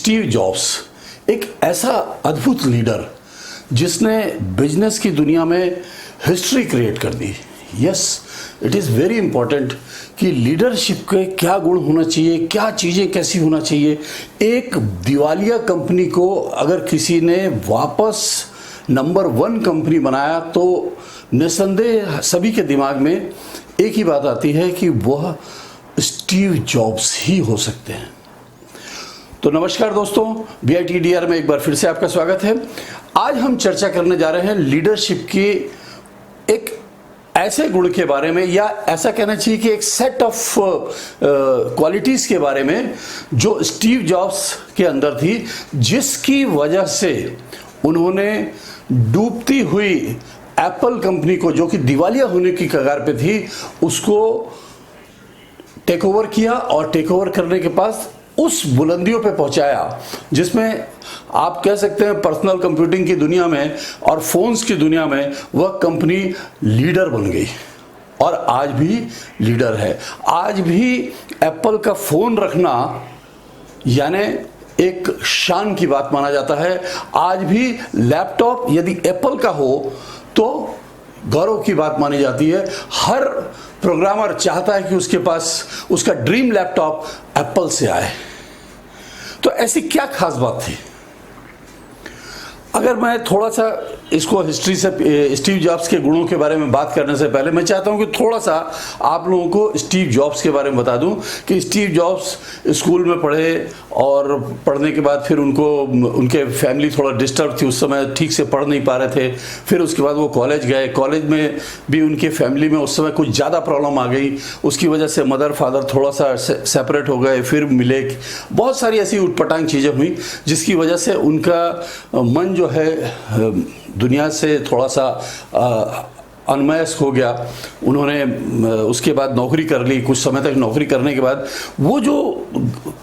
Steve jobs एक ऐसा अद्भुत लीडर जिसने बिजनेस की दुनिया में हिस्ट्री क्रिएट कर दी। Yes, it is very important कि लीडरशिप के क्या गुण होना चाहिए, क्या चीज़ें कैसी होना चाहिए। एक दिवालिया कंपनी को अगर किसी ने वापस नंबर 1 कंपनी बनाया तो निस्संदेह सभी के दिमाग में एक ही बात आती है कि वह स्टीव जॉब्स ही हो सकते हैं। तो नमस्कार दोस्तों, BITDR में एक बार फिर से आपका स्वागत है। आज हम चर्चा करने जा रहे हैं लीडरशिप की एक ऐसे गुण के बारे में, या ऐसा कहना चाहिए कि एक सेट ऑफ क्वालिटीज़ के बारे में जो स्टीव जॉब्स के अंदर थी, जिसकी वजह से उन्होंने डूबती हुई एप्पल कंपनी को, जो कि दिवालिया होने की कगार पे थी, उसको टेक ओवर किया और टेक ओवर करने के पास उस बुलंदियों पे पहुंचाया जिसमें आप कह सकते हैं पर्सनल कंप्यूटिंग की दुनिया में और फोन्स की दुनिया में वह कंपनी लीडर बन गई और आज भी लीडर है। आज भी एप्पल का फोन रखना यानी एक शान की बात माना जाता है। आज भी लैपटॉप यदि एप्पल का हो तो गौरव की बात मानी जाती है। हर प्रोग्रामर चाहता है कि उसके पास उसका ड्रीम लैपटॉप एप्पल से आए। तो ऐसी क्या खास बात थी? अगर मैं थोड़ा सा इसको हिस्ट्री से स्टीव जॉब्स के गुणों के बारे में बात करने से पहले मैं चाहता हूं कि थोड़ा सा आप लोगों को स्टीव जॉब्स के बारे में बता दूं कि स्टीव जॉब्स स्कूल में पढ़े और पढ़ने के बाद फिर उनके फैमिली थोड़ा डिस्टर्ब थी, उस समय ठीक से पढ़ नहीं पा रहे थे। फिर उसके बाद वो कॉलेज गए, कॉलेज में भी उनके फैमिली में उस समय कुछ ज़्यादा प्रॉब्लम आ गई। उसकी वजह से मदर फादर थोड़ा सा सेपरेट हो गए, फिर मिले। बहुत सारी ऐसी उटपटांग चीज़ें हुई जिसकी वजह से उनका मन जो है दुनिया से थोड़ा सा अनमयस्क हो गया। उन्होंने उसके बाद नौकरी कर ली। कुछ समय तक नौकरी करने के बाद वो जो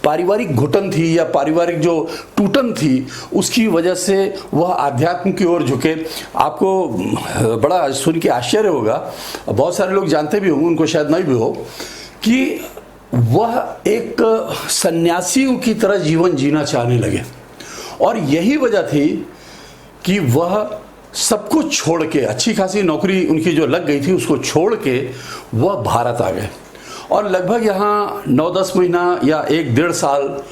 पारिवारिक घुटन थी या पारिवारिक जो टूटन थी, उसकी वजह से वह आध्यात्म की ओर झुके। आपको बड़ा सुन के आश्चर्य होगा, बहुत सारे लोग जानते भी होंगे, उनको शायद नहीं भी हो, कि वह एक सन्यासियों की तरह जीवन जीना चाहने लगे। और यही वजह थी कि वह सब कुछ छोड़ के, अच्छी खासी नौकरी उनकी जो लग गई थी उसको छोड़ के वह भारत आ गए। और लगभग यहाँ 9-10 महीना या 1-1.5 साल,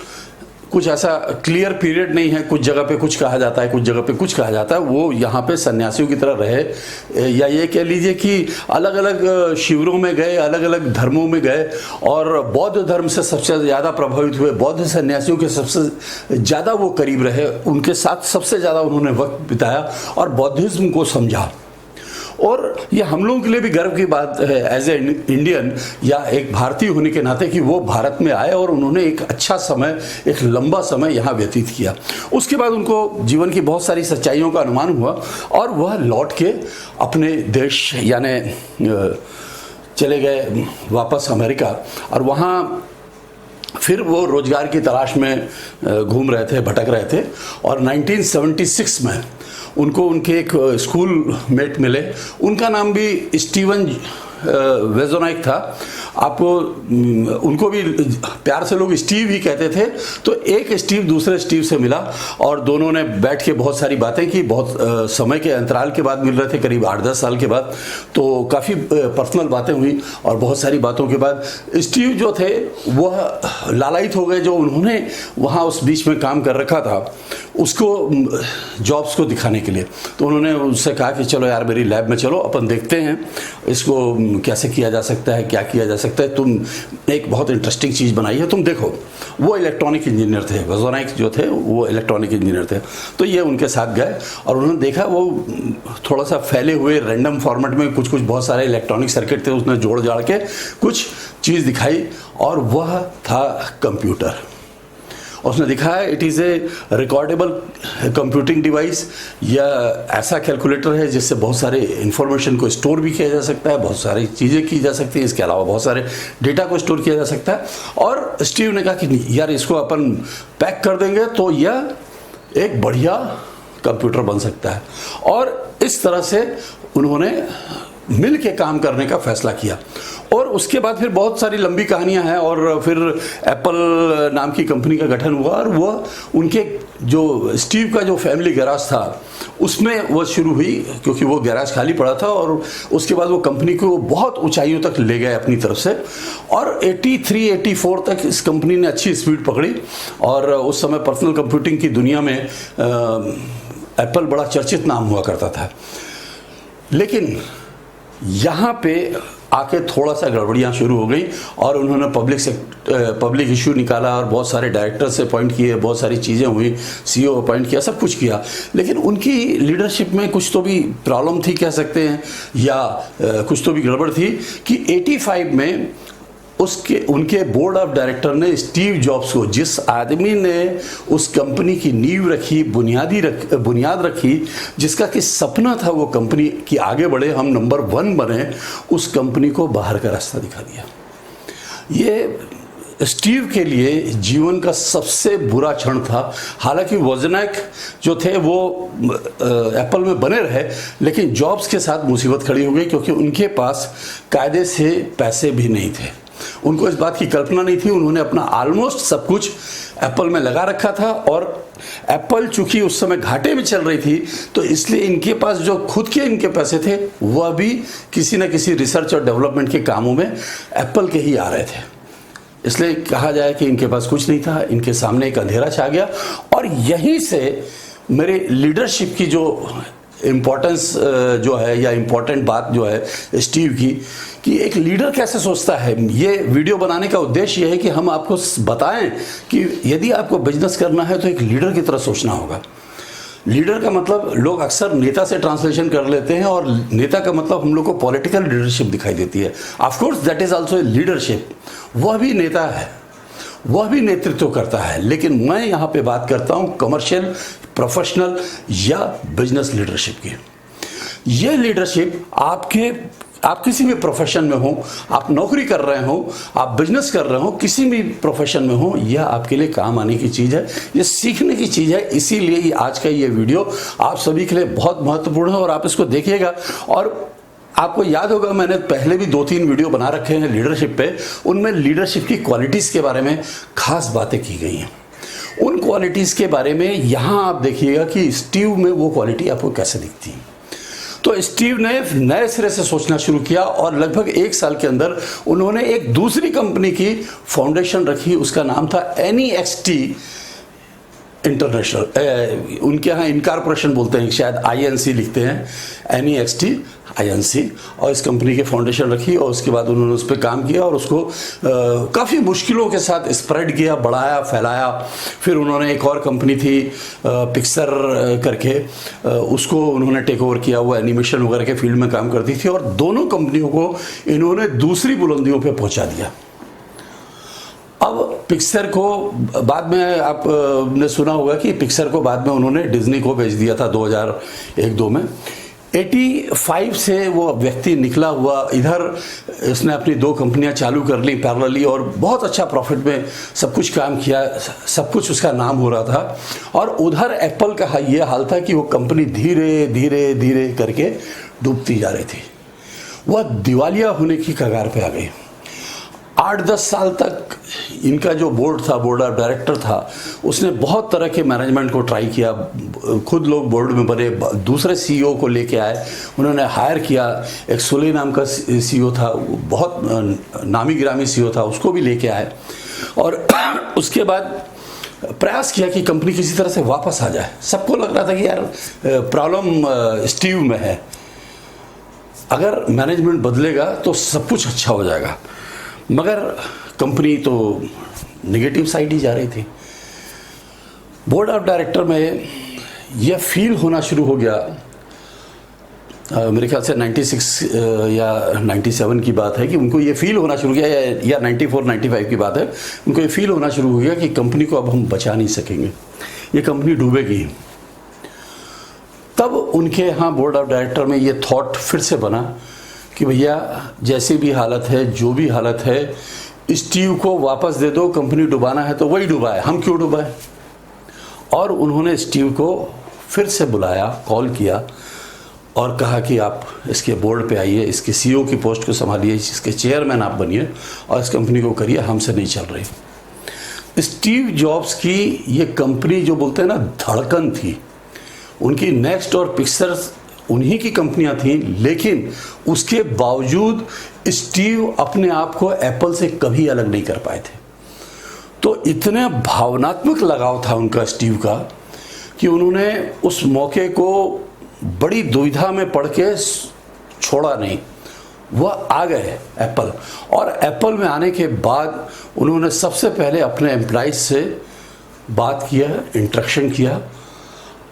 कुछ ऐसा क्लियर पीरियड नहीं है, कुछ जगह पे कुछ कहा जाता है, कुछ जगह पे कुछ कहा जाता है, वो यहाँ पे सन्यासियों की तरह रहे। या ये कह लीजिए कि अलग अलग शिविरों में गए, अलग अलग धर्मों में गए और बौद्ध धर्म से सबसे ज़्यादा प्रभावित हुए। बौद्ध सन्यासियों के सबसे ज़्यादा वो करीब रहे, उनके साथ सबसे ज़्यादा उन्होंने वक्त बिताया और बौद्धिज्म को समझा। और ये हम लोगों के लिए भी गर्व की बात है एज ए इंडियन या एक भारतीय होने के नाते कि वो भारत में आए और उन्होंने एक अच्छा समय, एक लंबा समय यहाँ व्यतीत किया। उसके बाद उनको जीवन की बहुत सारी सच्चाइयों का अनुमान हुआ और वह लौट के अपने देश यानी चले गए वापस अमेरिका। और वहाँ फिर वो रोजगार की तलाश में घूम रहे थे, भटक रहे थे। और 1976 में उनको उनके एक स्कूल मेट मिले, उनका नाम भी स्टीवन वेजोनाइक था। आपको उनको भी प्यार से लोग स्टीव ही कहते थे। तो एक स्टीव दूसरे स्टीव से मिला और दोनों ने बैठ के बहुत सारी बातें की। बहुत समय के अंतराल के बाद मिल रहे थे, करीब 8-10 साल के बाद। तो काफ़ी पर्सनल बातें हुई और बहुत सारी बातों के बाद स्टीव जो थे वह लालायित हो गए। जो उन्होंने वहाँ उस बीच में काम कर रखा था उसको जॉब्स को दिखाने के लिए। तो उन्होंने उससे कहा कि चलो यार मेरी लैब में चलो, अपन देखते हैं इसको कैसे किया जा सकता है, क्या किया जा सकता है। तुम एक बहुत इंटरेस्टिंग चीज़ बनाई है, तुम देखो। वो इलेक्ट्रॉनिक इंजीनियर थे, वेजोनाइक जो थे वो इलेक्ट्रॉनिक इंजीनियर थे। तो ये उनके साथ गए और उन्होंने देखा वो थोड़ा सा फैले हुए रैंडम फॉर्मेट में कुछ बहुत सारे इलेक्ट्रॉनिक सर्किट थे, उसने जोड़ जाड़ के कुछ चीज़ दिखाई और वह था कंप्यूटर। उसने दिखाया it is a recordable computing device, या ऐसा कैलकुलेटर है जिससे बहुत सारे इंफॉर्मेशन को स्टोर भी किया जा सकता है, बहुत सारी चीज़ें की जा सकती हैं, इसके अलावा बहुत सारे डेटा को स्टोर किया जा सकता है। और स्टीव ने कहा कि यार इसको अपन पैक कर देंगे तो यह एक बढ़िया कंप्यूटर बन सकता है। और इस तरह से उन्होंने मिल के काम करने का फैसला किया। और उसके बाद फिर बहुत सारी लंबी कहानियां हैं और फिर एप्पल नाम की कंपनी का गठन हुआ और वह उनके जो स्टीव का जो फैमिली गैराज था उसमें वो शुरू हुई, क्योंकि वो गैराज खाली पड़ा था। और उसके बाद वो कंपनी को बहुत ऊंचाइयों तक ले गए अपनी तरफ से और 83-84 तक इस कंपनी ने अच्छी स्पीड पकड़ी। और उस समय पर्सनल कंप्यूटिंग की दुनिया में एप्पल बड़ा चर्चित नाम हुआ करता था। लेकिन यहाँ पे आके थोड़ा सा गड़बड़ियाँ शुरू हो गई और उन्होंने पब्लिक इशू निकाला और बहुत सारे डायरेक्टर से अपॉइंट किए, बहुत सारी चीज़ें हुई, सीईओ अपॉइंट किया, सब कुछ किया। लेकिन उनकी लीडरशिप में कुछ तो भी प्रॉब्लम थी कह सकते हैं, या कुछ तो भी गड़बड़ थी कि 85 में उनके बोर्ड ऑफ डायरेक्टर ने स्टीव जॉब्स को, जिस आदमी ने उस कंपनी की नींव रखी, बुनियाद रखी, जिसका कि सपना था वो कंपनी की आगे बढ़े, हम नंबर 1 बने, उस कंपनी को बाहर का रास्ता दिखा दिया। ये स्टीव के लिए जीवन का सबसे बुरा क्षण था। हालांकि वोज़नियाक जो थे वो एप्पल में बने रहे, लेकिन जॉब्स के साथ मुसीबत खड़ी हो गई, क्योंकि उनके पास कायदे से पैसे भी नहीं थे। उनको इस बात की कल्पना नहीं थी। उन्होंने अपना ऑलमोस्ट सब कुछ एप्पल में लगा रखा था और एप्पल चूंकि उस समय घाटे में चल रही थी, तो इसलिए इनके पास जो खुद के इनके पैसे थे वह भी किसी न किसी रिसर्च और डेवलपमेंट के कामों में एप्पल के ही आ रहे थे। इसलिए कहा जाए कि इनके पास कुछ नहीं था, इनके सामने एक अंधेरा छा गया। और यहीं से मेरे लीडरशिप की जो इम्पोर्टेंस जो है, या इम्पोर्टेंट बात जो है स्टीव की, कि एक लीडर कैसे सोचता है। ये वीडियो बनाने का उद्देश्य ये है कि हम आपको बताएं कि यदि आपको बिजनेस करना है तो एक लीडर की तरह सोचना होगा। लीडर का मतलब लोग अक्सर नेता से ट्रांसलेशन कर लेते हैं, और नेता का मतलब हम लोग को पॉलिटिकल लीडरशिप दिखाई देती है। Of course that is also a leadership, वह भी नेता है, वह भी नेतृत्व करता है। लेकिन मैं यहाँ पे बात करता हूँ कमर्शियल, प्रोफेशनल या बिजनेस लीडरशिप की। यह लीडरशिप आप किसी भी प्रोफेशन में हो, आप नौकरी कर रहे हो, आप बिजनेस कर रहे हो, किसी भी प्रोफेशन में हो, यह आपके लिए काम आने की चीज़ है, ये सीखने की चीज़ है। इसीलिए आज का ये वीडियो आप सभी के लिए बहुत महत्वपूर्ण है और आप इसको देखिएगा। और आपको याद होगा मैंने पहले भी 2-3 वीडियो बना रखे हैं लीडरशिप पे, उनमें लीडरशिप की क्वालिटीज़ के बारे में खास बातें की गई हैं। उन क्वालिटीज़ के बारे में यहाँ आप देखिएगा कि स्टीव में वो क्वालिटी आपको कैसे दिखती है। तो स्टीव ने नए सिरे से सोचना शुरू किया और लगभग 1 साल के अंदर उन्होंने एक दूसरी कंपनी की फाउंडेशन रखी। उसका नाम था NEXT इंटरनेशनल, उनके यहाँ इनकॉर्पोरेशन बोलते हैं, शायद INC लिखते हैं, NEXT INC। और इस कंपनी के फाउंडेशन रखी और उसके बाद उन्होंने उस पर काम किया और उसको काफ़ी मुश्किलों के साथ स्प्रेड किया, बढ़ाया, फैलाया। फिर उन्होंने एक और कंपनी थी पिक्सर करके, उसको उन्होंने टेक ओवर किया। वो एनिमेशन वगैरह के फील्ड में काम करती थी और दोनों कंपनियों को इन्होंने दूसरी बुलंदियों पर पहुँचा दिया। अब पिक्सर को बाद में आपने सुना होगा कि पिक्सर को बाद में उन्होंने डिज्नी को बेच दिया था 2001-2 में। 85 से वो व्यक्ति निकला हुआ इधर, इसने अपनी 2 कंपनियां चालू कर ली पैरेलली और बहुत अच्छा प्रॉफिट में सब कुछ काम किया, सब कुछ उसका नाम हो रहा था। और उधर एप्पल का ये हाल था कि वो कंपनी धीरे धीरे धीरे करके डूबती जा रही थी, वह दिवालिया होने की कगार पे आ गई। 8-10 साल तक इनका जो बोर्ड था, बोर्ड ऑफ डायरेक्टर था, उसने बहुत तरह के मैनेजमेंट को ट्राई किया। खुद लोग बोर्ड में बने, दूसरे सीईओ को लेके आए, उन्होंने हायर किया। एक सुले नाम का सीईओ था, बहुत नामी गिरामी सीईओ था, उसको भी लेके आए। और उसके बाद प्रयास किया कि कंपनी किसी तरह से वापस आ जाए। सबको लग रहा था कि यार प्रॉब्लम स्टीव में है, अगर मैनेजमेंट बदलेगा तो सब कुछ अच्छा हो जाएगा। मगर कंपनी तो नेगेटिव साइड ही जा रही थी। बोर्ड ऑफ डायरेक्टर में यह फील होना शुरू हो गया, मेरे ख्याल से 96 या 97 की बात है, कि उनको ये फील होना शुरू किया, या 94-95 की बात है, उनको ये फील होना शुरू हो गया कि कंपनी को अब हम बचा नहीं सकेंगे, ये कंपनी डूबेगी। तब उनके यहाँ बोर्ड ऑफ डायरेक्टर में ये थॉट फिर से बना कि भैया जैसी भी हालत है, जो भी हालत है, स्टीव को वापस दे दो, कंपनी डुबाना है तो वही डुबाए, हम क्यों डुबाए। और उन्होंने स्टीव को फिर से बुलाया, कॉल किया और कहा कि आप इसके बोर्ड पे आइए, इसके सीईओ की पोस्ट को संभालिए, इसके चेयरमैन आप बनिए और इस कंपनी को करिए, हमसे नहीं चल रही। स्टीव जॉब्स की ये कंपनी जो बोलते हैं ना धड़कन थी, उनकी नेक्स्ट और पिक्चर्स उन्हीं की कंपनियां थी, लेकिन उसके बावजूद स्टीव अपने आप को एप्पल से कभी अलग नहीं कर पाए थे। तो इतना भावनात्मक लगाव था उनका स्टीव का कि उन्होंने उस मौके को बड़ी दुविधा में पड़ के छोड़ा नहीं, वह आ गए एप्पल। और एप्पल में आने के बाद उन्होंने सबसे पहले अपने एम्प्लॉइज से बात किया, इंटरेक्शन किया।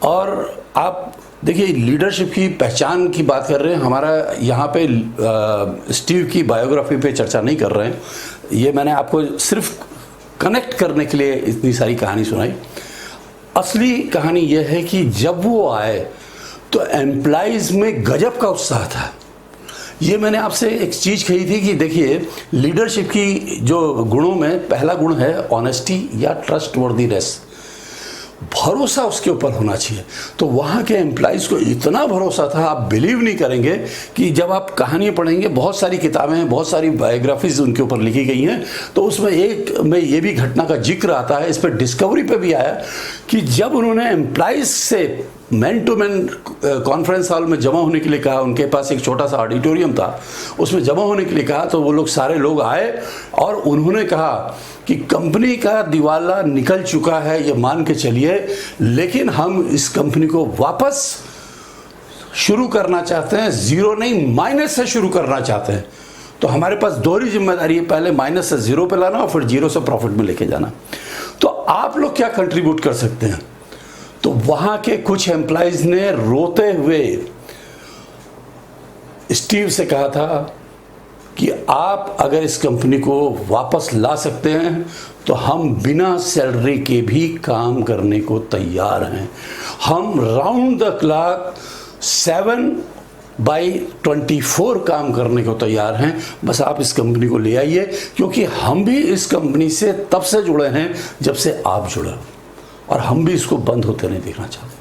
और आप देखिए लीडरशिप की पहचान की बात कर रहे हैं, हमारा यहाँ पे स्टीव की बायोग्राफी पे चर्चा नहीं कर रहे हैं, ये मैंने आपको सिर्फ कनेक्ट करने के लिए इतनी सारी कहानी सुनाई। असली कहानी यह है कि जब वो आए तो एम्प्लॉइज में गजब का उत्साह था। ये मैंने आपसे एक चीज़ कही थी कि देखिए लीडरशिप की जो गुणों में पहला गुण है ऑनेस्टी या ट्रस्टवर्दीनेस, भरोसा उसके ऊपर होना चाहिए। तो वहाँ के एम्प्लॉइज़ को इतना भरोसा था, आप बिलीव नहीं करेंगे कि जब आप कहानियाँ पढ़ेंगे, बहुत सारी किताबें हैं, बहुत सारी बायोग्राफीज उनके ऊपर लिखी गई हैं, तो उसमें एक में ये भी घटना का जिक्र आता है, इस पर डिस्कवरी पे भी आया कि जब उन्होंने एम्प्लॉइज़ से man to man conference hall में जमा होने के लिए कहा, उनके पास एक छोटा सा ऑडिटोरियम था, उसमें जमा होने के लिए कहा, तो वो लोग सारे लोग आए और उन्होंने कहा कि कंपनी का दिवाला निकल चुका है, ये मान के चलिए, लेकिन हम इस कंपनी को वापस शुरू करना चाहते हैं, जीरो नहीं माइनस से शुरू करना चाहते हैं। तो हमारे पास दोहरी जिम्मेदारी है, पहले माइनस से जीरो पे लाना और फिर जीरो से प्रॉफिट में लेके जाना। तो आप लोग क्या कंट्रीब्यूट कर सकते हैं? तो वहां के कुछ एम्प्लॉइज ने रोते हुए स्टीव से कहा था कि आप अगर इस कंपनी को वापस ला सकते हैं तो हम बिना सैलरी के भी काम करने को तैयार हैं। हम राउंड द क्लॉक 7/24 काम करने को तैयार हैं, बस आप इस कंपनी को ले आइए, क्योंकि हम भी इस कंपनी से तब से जुड़े हैं जब से आप जुड़े, और हम भी इसको बंद होते नहीं देखना चाहते।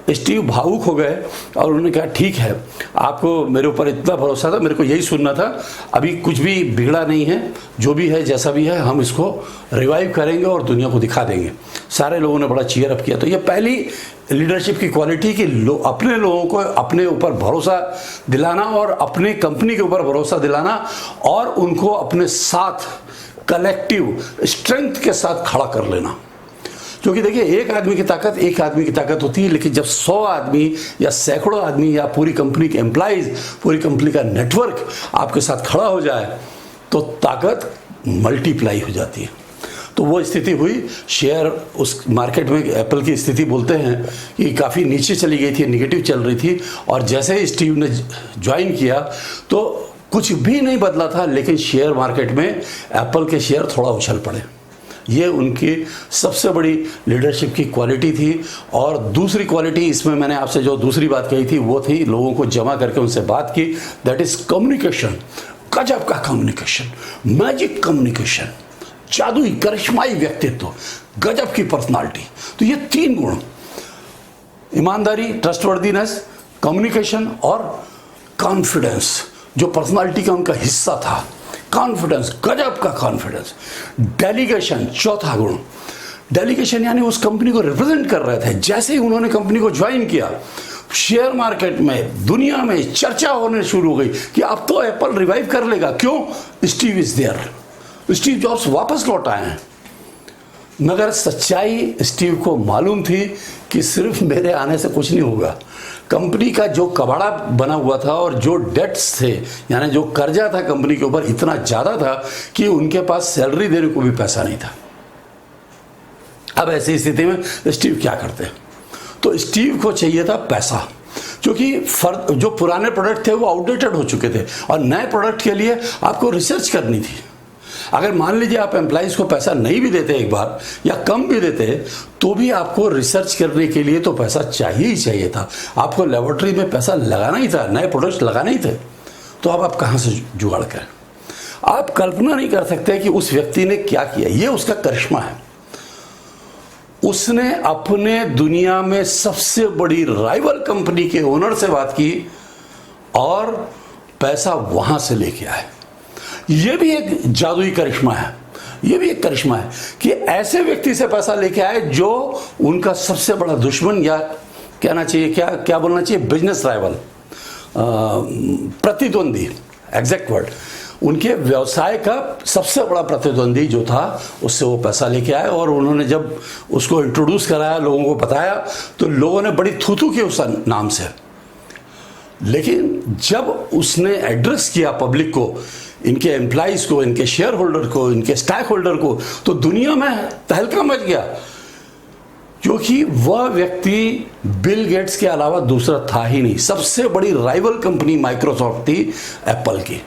स्टीव भावुक हो गए और उन्होंने कहा ठीक है, आपको मेरे ऊपर इतना भरोसा था, मेरे को यही सुनना था, अभी कुछ भी बिगड़ा नहीं है, जो भी है जैसा भी है हम इसको रिवाइव करेंगे और दुनिया को दिखा देंगे। सारे लोगों ने बड़ा चीयर अप किया। तो ये पहली लीडरशिप की क्वालिटी कि अपने लोगों को अपने ऊपर भरोसा दिलाना और अपने कंपनी के ऊपर भरोसा दिलाना और उनको अपने साथ कलेक्टिव स्ट्रेंथ के साथ खड़ा कर लेना। क्योंकि देखिए एक आदमी की ताकत होती है, लेकिन जब 100 आदमी या सैकड़ों आदमी या पूरी कंपनी के एम्प्लॉइज, पूरी कंपनी का नेटवर्क आपके साथ खड़ा हो जाए तो ताकत मल्टीप्लाई हो जाती है। तो वो स्थिति हुई। शेयर उस मार्केट में एप्पल की स्थिति बोलते हैं कि काफ़ी नीचे चली गई थी, नेगेटिव चल रही थी, और जैसे ही स्टीव ने ज्वाइन किया तो कुछ भी नहीं बदला था, लेकिन शेयर मार्केट में एप्पल के शेयर थोड़ा उछल पड़े। ये उनकी सबसे बड़ी लीडरशिप की क्वालिटी थी। और दूसरी क्वालिटी इसमें मैंने आपसे जो दूसरी बात कही थी वो थी लोगों को जमा करके उनसे बात की, दैट इज कम्युनिकेशन। गजब का कम्युनिकेशन, मैजिक कम्युनिकेशन, जादुई करिश्माई व्यक्तित्व, गजब की पर्सनालिटी। तो ये 3 गुण, ईमानदारी, ट्रस्टवर्दीनेस, कम्युनिकेशन और कॉन्फिडेंस, जो पर्सनालिटी का उनका हिस्सा था। कॉन्फिडेंस, गजब का कॉन्फिडेंस। डेलीगेशन, चौथा गुण, डेलीगेशन यानी उस कंपनी को रिप्रेजेंट कर रहे थे। जैसे ही उन्होंने कंपनी को ज्वाइन किया, शेयर मार्केट में, दुनिया में चर्चा होने शुरू हो गई कि अब तो एप्पल रिवाइव कर लेगा। क्यों? Steve is there, Steve Jobs वापस लौट आए हैं। मगर सच्चाई स्टीव को मालूम थी कि सिर्फ मेरे आने से कुछ नहीं होगा। कंपनी का जो कबाड़ा बना हुआ था और जो डेट्स थे, यानी जो कर्जा था कंपनी के ऊपर, इतना ज़्यादा था कि उनके पास सैलरी देने को भी पैसा नहीं था। अब ऐसी स्थिति में स्टीव क्या करते हैं? तो स्टीव को चाहिए था पैसा, क्योंकि जो पुराने प्रोडक्ट थे वो आउटडेटेड हो चुके थे और नए प्रोडक्ट के लिए आपको रिसर्च करनी थी। अगर मान लीजिए आप एम्प्लॉइज को पैसा नहीं भी देते एक बार या कम भी देते, तो भी आपको रिसर्च करने के लिए तो पैसा चाहिए ही चाहिए था। आपको लेबोरेटरी में पैसा लगाना ही था, नए प्रोडक्ट्स लगाने ही थे। तो अब आप कहाँ से जुगाड़ करें? आप कल्पना नहीं कर सकते कि उस व्यक्ति ने क्या किया। ये उसका करिश्मा है। उसने अपने दुनिया में सबसे बड़ी राइवल कंपनी के ओनर से बात की और पैसा वहां से लेके आए। यह भी एक जादुई करिश्मा है, यह भी एक करिश्मा है कि ऐसे व्यक्ति से पैसा लेके आए जो उनका सबसे बड़ा दुश्मन, या कहना चाहिए क्या बोलना चाहिए, बिजनेस राइवल, प्रतिद्वंदी, एग्जैक्ट वर्ड, उनके व्यवसाय का सबसे बड़ा प्रतिद्वंदी जो था उससे वो पैसा लेके आए। और उन्होंने जब उसको इंट्रोड्यूस कराया, लोगों को बताया, तो लोगों ने बड़ी थू की उस नाम से। लेकिन जब उसने एड्रेस किया पब्लिक को, इनके एम्प्लॉइज को, इनके शेयर होल्डर को, इनके स्टॉक होल्डर को, तो दुनिया में तहलका मच गया, क्योंकि वह व्यक्ति बिल गेट्स के अलावा दूसरा था ही नहीं। सबसे बड़ी राइवल कंपनी माइक्रोसॉफ्ट थी एप्पल की,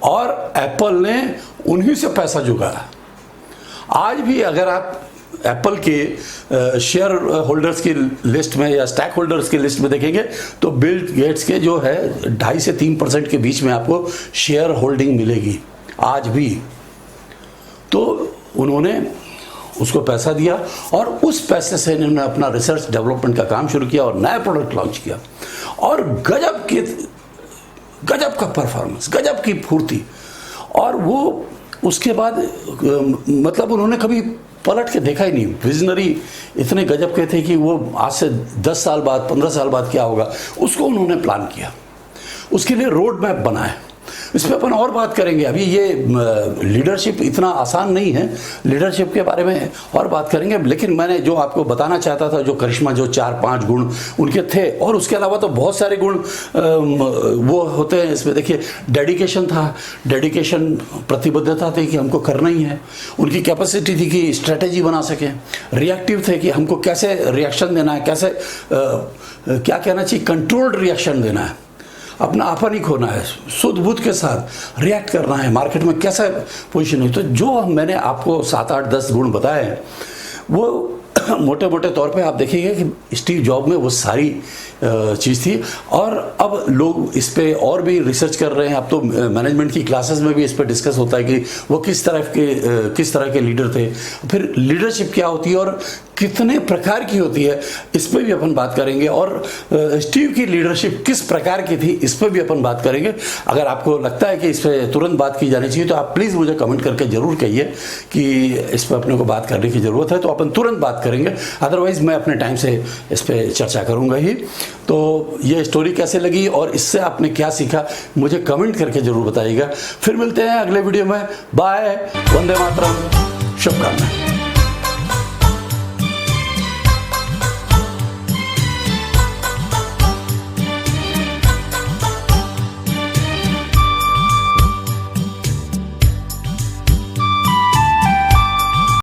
और एप्पल ने उन्हीं से पैसा जुगाया। आज भी अगर आप एप्पल के शेयर होल्डर्स की लिस्ट में या स्टॉक होल्डर्स की लिस्ट में देखेंगे तो बिल गेट्स के जो है 2.5 से 3% के बीच में आपको शेयर होल्डिंग मिलेगी आज भी। तो उन्होंने उसको पैसा दिया और उस पैसे से इन्होंने अपना रिसर्च डेवलपमेंट का काम शुरू किया और नया प्रोडक्ट लॉन्च किया, और गजब का परफॉर्मेंस, गजब की फुर्ती। और वो उसके बाद मतलब उन्होंने कभी पलट के देखा ही नहीं। विजनरी इतने गजब के थे कि वो आज से 10 साल बाद, 15 साल बाद क्या होगा उसको उन्होंने प्लान किया, उसके लिए रोड मैप बनाया। इस पर अपन और बात करेंगे। अभी ये लीडरशिप इतना आसान नहीं है, लीडरशिप के बारे में और बात करेंगे। लेकिन मैंने जो आपको बताना चाहता था, जो करिश्मा, जो 4-5 गुण उनके थे, और उसके अलावा तो बहुत सारे गुण वो होते हैं इसमें। देखिए, डेडिकेशन था, डेडिकेशन, प्रतिबद्धता थी कि हमको करना ही है। उनकी कैपेसिटी थी कि स्ट्रेटेजी बना सकें। रिएक्टिव थे कि हमको कैसे रिएक्शन देना है, कैसे क्या कहना चाहिए, कंट्रोल्ड रिएक्शन देना है, अपना आपा नहीं खोना है, शुद्ध बुद्ध के साथ रिएक्ट करना है, मार्केट में कैसा पोजीशन है। तो जो मैंने आपको 7-8-10 गुण बताए हैं, वो मोटे मोटे तौर पे आप देखिएगा कि स्टीव जॉब में वो सारी चीज़ थी। और अब लोग इस पे और भी रिसर्च कर रहे हैं। अब तो मैनेजमेंट की क्लासेस में भी इस पे डिस्कस होता है कि वो किस तरह के लीडर थे, फिर लीडरशिप क्या होती है और कितने प्रकार की होती है, इस पर भी अपन बात करेंगे। और स्टीव की लीडरशिप किस प्रकार की थी, इस पर भी अपन बात करेंगे। अगर आपको लगता है कि इस पर तुरंत बात की जानी चाहिए तो आप प्लीज़ मुझे कमेंट करके ज़रूर कहिए कि इस पर अपने को बात करने की ज़रूरत है, तो अपन तुरंत बात करेंगे। अदरवाइज़ मैं अपने टाइम से इस पर चर्चा करूँगा ही। तो ये स्टोरी कैसे लगी और इससे आपने क्या सीखा, मुझे कमेंट करके ज़रूर बताइएगा। फिर मिलते हैं अगले वीडियो में। बाय, वंदे मातरम, शुभकामनाएं।